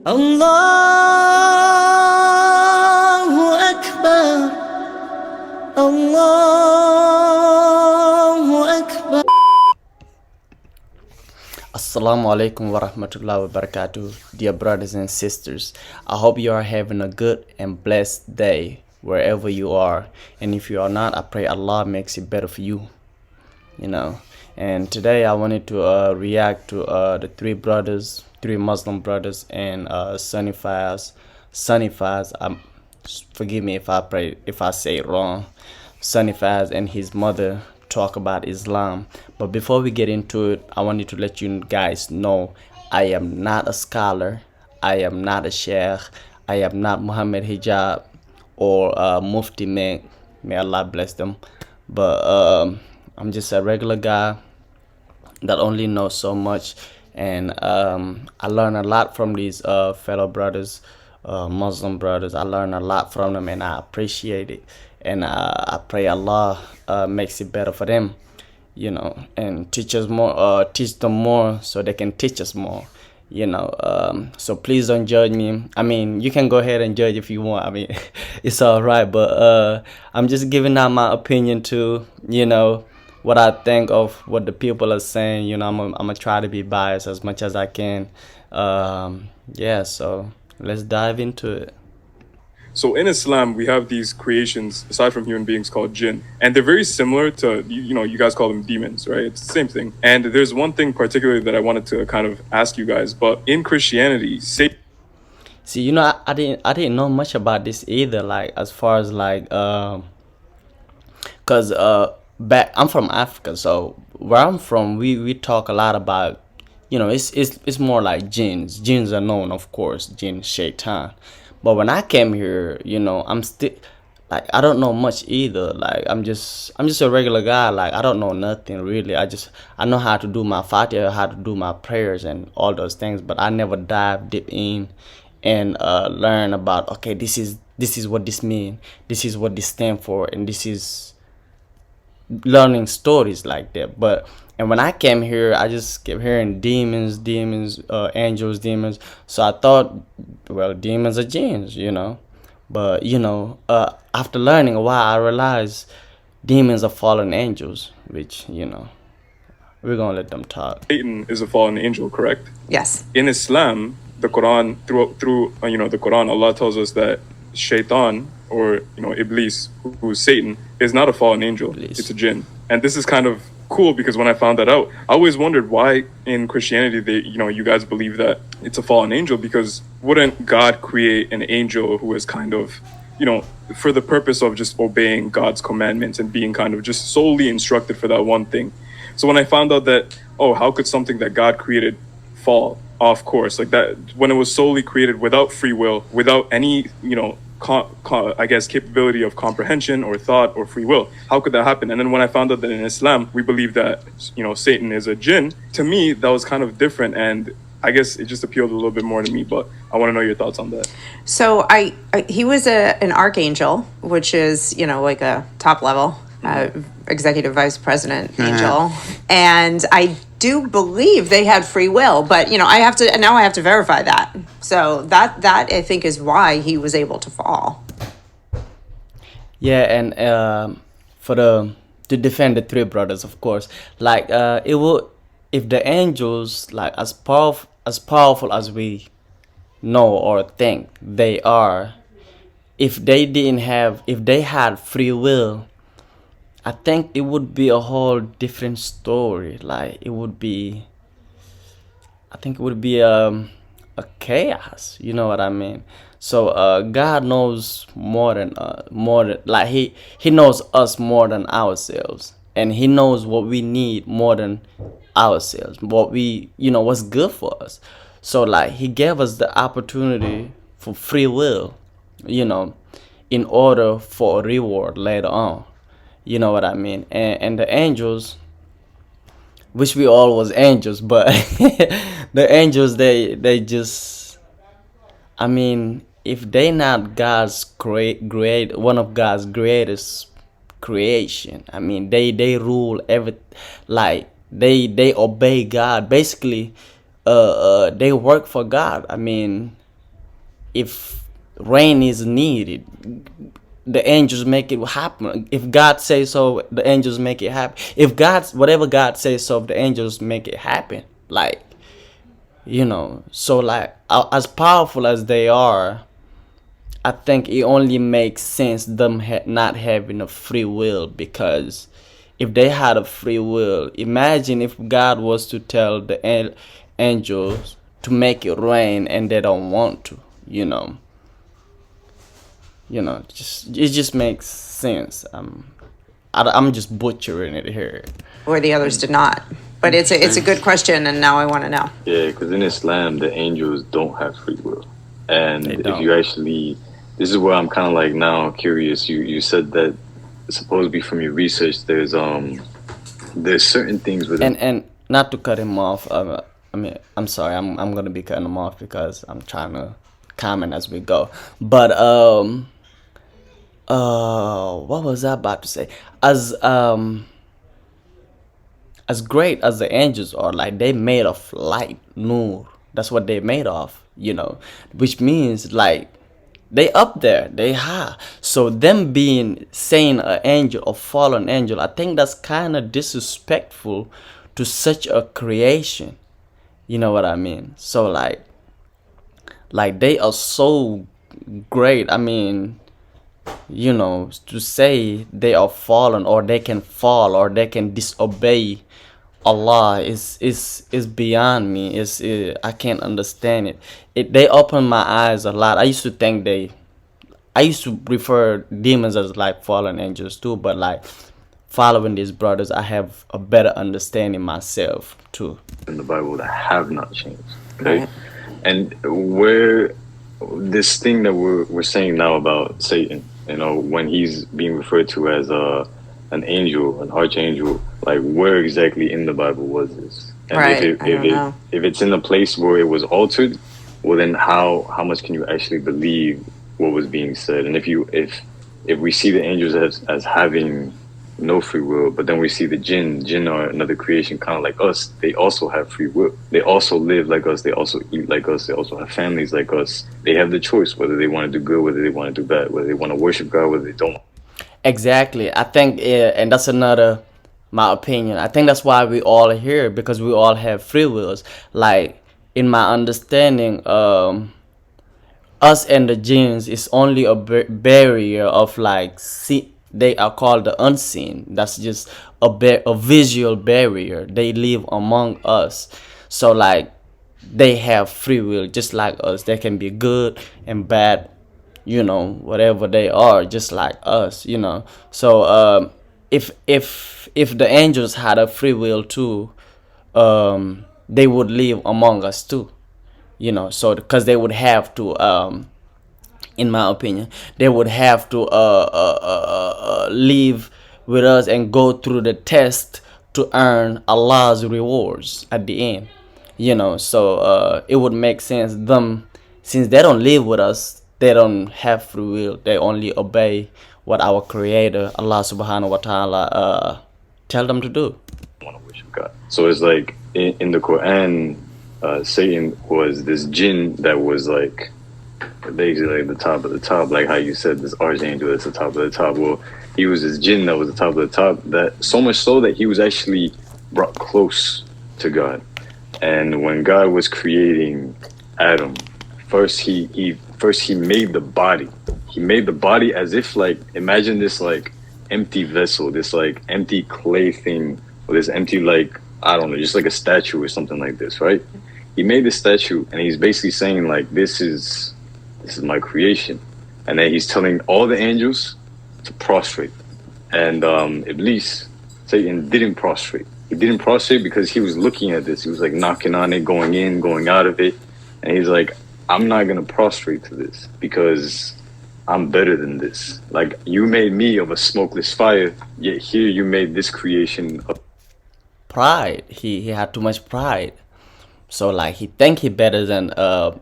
Allahu Akbar, Allahu Akbar. Assalamu alaikum wa rahmatullahi wa barakatuh, dear brothers and sisters. I hope you are having a good and blessed day wherever you are. And if you are not, I pray Allah makes it better for you. And today I wanted to react to the three Muslim brothers, and Sunny Faz. Forgive me if I say it wrong. Sunny Faz and his mother talk about Islam. But before we get into it, I wanted to let you guys know I am not a scholar. I am not a sheikh. I am not Muhammad Hijab or Mufti Meg. May Allah bless them. But I'm just a regular guy that only knows so much, and I learn a lot from these fellow brothers, Muslim brothers. I learn a lot from them, and I appreciate it, and I pray Allah makes it better for them, and teach them more so they can teach us more. So please don't judge me. I mean, you can go ahead and judge if you want. I mean, it's all right, but I'm just giving out my opinion to what I think of what the people are saying. I'm gonna try to be biased as much as I can. So let's dive into it. So in Islam, we have these creations aside from human beings called jinn, and they're very similar to, you guys call them demons, right? It's the same thing. And there's one thing particularly that I wanted to kind of ask you guys, but in Christianity, Satan. See, I didn't know much about this either. Like, as far as like, cause back I'm from Africa, so where I'm from, we talk a lot about, it's more like jinns. Jinns are known, of course, jinn, shaitan. But when I came here, I'm still like, I don't know much either. Like, I'm just a regular guy. Like, I don't know nothing really. I know how to do my Fatiha, how to do my prayers and all those things, but I never dive deep in and learn about, okay, this is what this mean, this is what this stand for, and this is learning stories like that. And when I came here, I just kept hearing demons, angels, demons. So I thought, well, demons are jinns, But after learning a while, I realized demons are fallen angels, which we're gonna let them talk. Satan is a fallen angel, correct? Yes. In Islam, the Quran, through the Quran, Allah tells us that Shaitan, or Iblis, who's Satan, is not a fallen angel. Iblis. It's a jinn. And this is kind of cool, because when I found that out, I always wondered why in Christianity you guys believe that it's a fallen angel, because wouldn't God create an angel who is kind of, for the purpose of just obeying God's commandments and being kind of just solely instructed for that one thing? So when I found out that, how could something that God created fall off course like that, when it was solely created without free will, without any, I guess, capability of comprehension or thought or free will? How could that happen? And then when I found out that in Islam, we believe that, Satan is a jinn, to me, that was kind of different. And I guess it just appealed a little bit more to me, but I want to know your thoughts on that. So he was an archangel, which is, like a top level executive vice president angel. And I do believe they had free will, but I have to verify that. So that I think is why he was able to fall. Yeah, and to defend the three brothers, of course, like it would, if the angels, like as powerful as we know or think they are, if they had free will, I think it would be a whole different story. Like, I think it would be a chaos. You know what I mean? So God knows more than like he knows us more than ourselves, and he knows what we need more than ourselves. What what's good for us. So like, he gave us the opportunity for free will, in order for a reward later on. You know what I mean? And the angels, which we all was angels, but the angels, they just, I mean, if they not God's one of God's greatest creation, I mean, they rule every, like they obey God. Basically, they work for God. I mean, if rain is needed, the angels make it happen. If God says so, the angels make it happen. If God, whatever God says so, the angels make it happen. Like, so like, as powerful as they are, I think it only makes sense them not having a free will, because if they had a free will, imagine if God was to tell the angels to make it rain and they don't want to, just it just makes sense. I'm just butchering it here. Where the others did not. But it's a good question, and now I want to know. Yeah, because in Islam, the angels don't have free will. And They if don't. you actually, this is where I'm kind of like now curious. You said that supposed to be from your research, there's certain things within. And not to cut him off. I mean, I'm sorry. I'm gonna be cutting him off because I'm trying to comment as we go. But what was I about to say? As great as the angels are, like, they made of light, nur. That's what they made of, which means like they up there, they high. So them being saying an angel or fallen angel, I think that's kind of disrespectful to such a creation. You know what I mean? So like they are so great. I mean, to say they are fallen, or they can fall, or they can disobey Allah is beyond me. I can't understand it. They open my eyes a lot. I used to refer demons as like fallen angels too, but like following these brothers, I have a better understanding myself too. In the Bible that have not changed. Okay, Right. and where this thing that we're saying now about Satan, when he's being referred to as an angel, an archangel, like where exactly in the Bible was this? And Right, I don't know. if it's in a place where it was altered, well then how much can you actually believe what was being said? And if we see the angels as having no free will, but then we see the jinn are another creation kind of like us, they also have free will. They also live like us, they also eat like us, they also have families like us. They have the choice whether they want to do good, whether they want to do bad, whether they want to worship God, whether they don't. Exactly. I think, and that's my opinion. I think that's why we all are here, because we all have free wills. Like, in my understanding, us and the jinns is only a barrier of like, they are called the unseen. That's just a visual barrier. They live among us. So like, they have free will just like us. They can be good and bad, whatever they are, just like us, So if the angels had a free will too, they would live among us too, so because they would have to, in my opinion, they would have to live with us and go through the test to earn Allah's rewards at the end. So it would make sense them, since they don't live with us, they don't have free will. They only obey what our Creator, Allah Subhanahu wa Taala, tell them to do. Want to worship God. So it's like in the Quran, Satan was this jinn that was like basically like the top of the top, like how you said this archangel that's the top of the top. Well, he was this jinn that was the top of the top, that so much so that he was actually brought close to God. And when God was creating Adam, first he made the body. He made the body as if, like, imagine this like empty vessel, this like empty clay thing, or this empty, like, I don't know, just like a statue or something like this, right? He made this statue, and he's basically saying like, this is my creation. And then he's telling all the angels to prostrate. And Iblis, Satan, didn't prostrate. He didn't prostrate because he was looking at this. He was like knocking on it, going in, going out of it. And he's like, I'm not going to prostrate to this because I'm better than this. Like, you made me of a smokeless fire, yet here you made this creation of Pride. He had too much pride. So like, he think he better than, I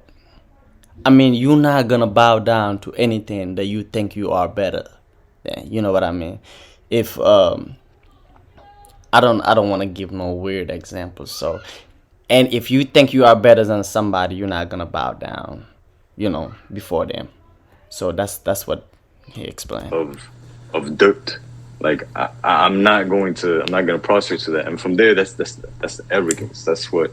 mean, you're not gonna bow down to anything that you think you are better than. You know what I mean? If I don't want to give no weird examples. So, and if you think you are better than somebody, you're not gonna bow down. before them. So that's what he explained. of dirt. Like I'm not gonna prostrate to that. And from there, that's arrogance. That's what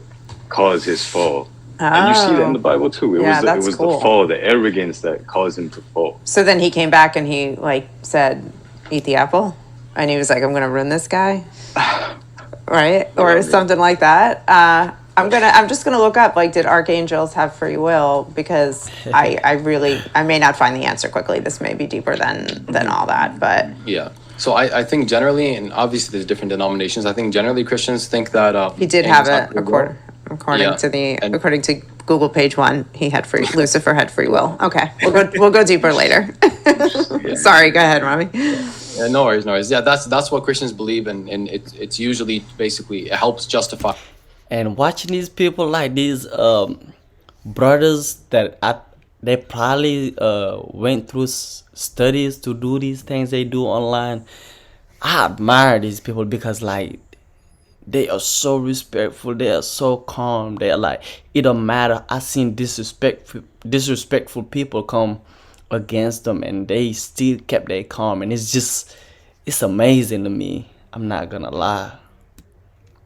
caused his fall. And you see that in the Bible too. It Yeah, that's was cool. the fall, the arrogance that caused him to fall. So then he came back and he like said, "Eat the apple," and he was like, "I'm gonna ruin this guy," right? Or Yeah. something like that. I'm just gonna look up like, did archangels have free will? Because I may not find the answer quickly. This may be deeper than all that, but Yeah. So I think generally, and obviously there's different denominations. I think generally Christians think that he did angels have it free will. according And- according to Google page 1. He had Lucifer had free will. Okay, we'll go deeper later. Sorry, go ahead, Rami. Yeah, no worries, no worries. Yeah, that's what Christians believe, and it's usually basically it helps justify. And watching these people like these brothers that they probably went through studies to do these things they do online. I admire these people because like they are so respectful, they are so calm, they are like, it don't matter. I seen disrespectful people come against them and they still kept their calm, and it's amazing to me. I'm not gonna lie.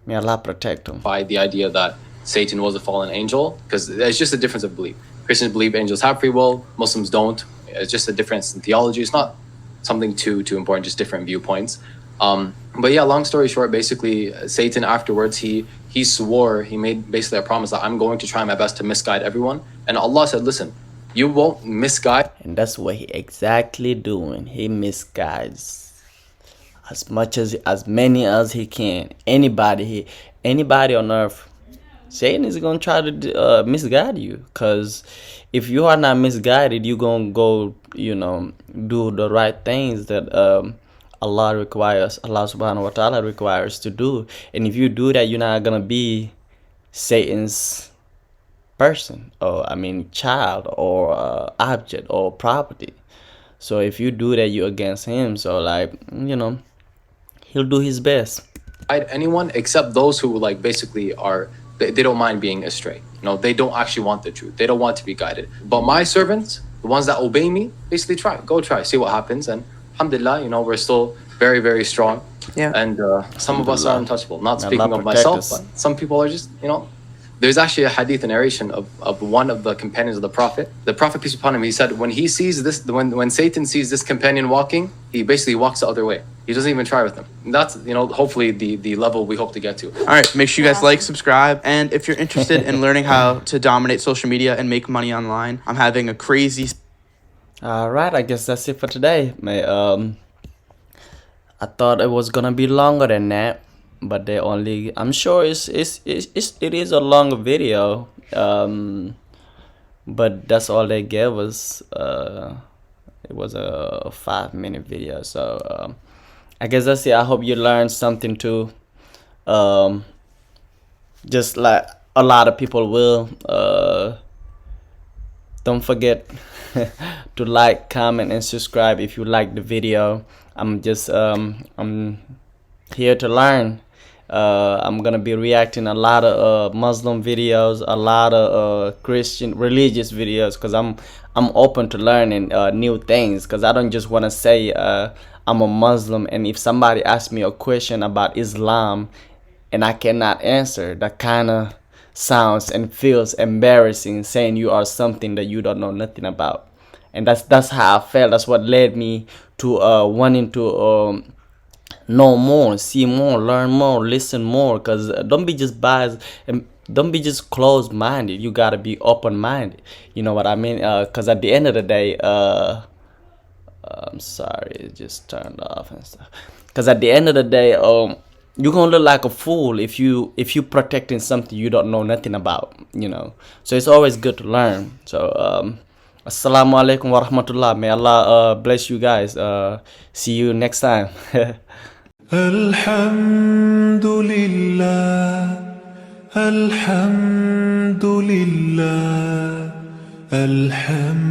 May Allah protect them. By the idea that Satan was a fallen angel, because it's just a difference of belief. Christians believe angels have free will, Muslims don't. It's just a difference in theology. It's not something too important, just different viewpoints. But yeah, long story short, basically Satan afterwards, he swore, he made basically a promise that I'm going to try my best to misguide everyone. And Allah said, listen, you won't misguide. And that's what he exactly doing. He misguides as many as he can. Anybody on earth, Satan is gonna try to misguide you. Cause if you are not misguided, you gonna go, do the right things that Allah Subhanahu wa Taala requires to do. And if you do that, you're not gonna be Satan's person, or child, or object, or property. So if you do that, you're against him. So he'll do his best. Anyone except those who like basically they don't mind being astray. They don't actually want the truth. They don't want to be guided. But my servants, the ones that obey me, basically try, see what happens. And alhamdulillah, we're still very, very strong. Yeah. And some of us are untouchable. Not May speaking Allah of protect myself, us. but some people are just, There's actually a hadith narration of one of the companions of the Prophet. The Prophet, peace be upon him, he said when he sees this, when Satan sees this companion walking, he basically walks the other way. He doesn't even try with them. And that's, hopefully the level we hope to get to. All right, make sure you guys like, subscribe, and if you're interested in learning how to dominate social media and make money online, I'm having a crazy. All right, I guess that's it for today. I thought it was gonna be longer than that, but I'm sure it is a longer video. But that's all they gave us. It was a 5-minute video, so I guess that's it. I hope you learned something too. Just like a lot of people will. Don't forget to like, comment, and subscribe if you like the video. I'm here to learn. I'm gonna be reacting a lot of Muslim videos, a lot of Christian religious videos, because I'm open to learning new things. Because I don't just want to say I'm a Muslim, and if somebody asks me a question about Islam and I cannot answer, that kind of sounds and feels embarrassing, saying you are something that you don't know nothing about. And that's how I felt. That's what led me to wanting to know more, see more, learn more, listen more. Because don't be just biased and don't be just closed-minded. You gotta be open-minded. You know what I mean? Because at the end of the day, I'm sorry, it just turned off and stuff. Because at the end of the day, you're gonna look like a fool if you protecting something you don't know nothing about. So it's always good to learn. So assalamu alaikum wa rahmatullah. May Allah bless you guys. See you next time. Alhamdulillah, Alhamdulillah, Alhamdulillah.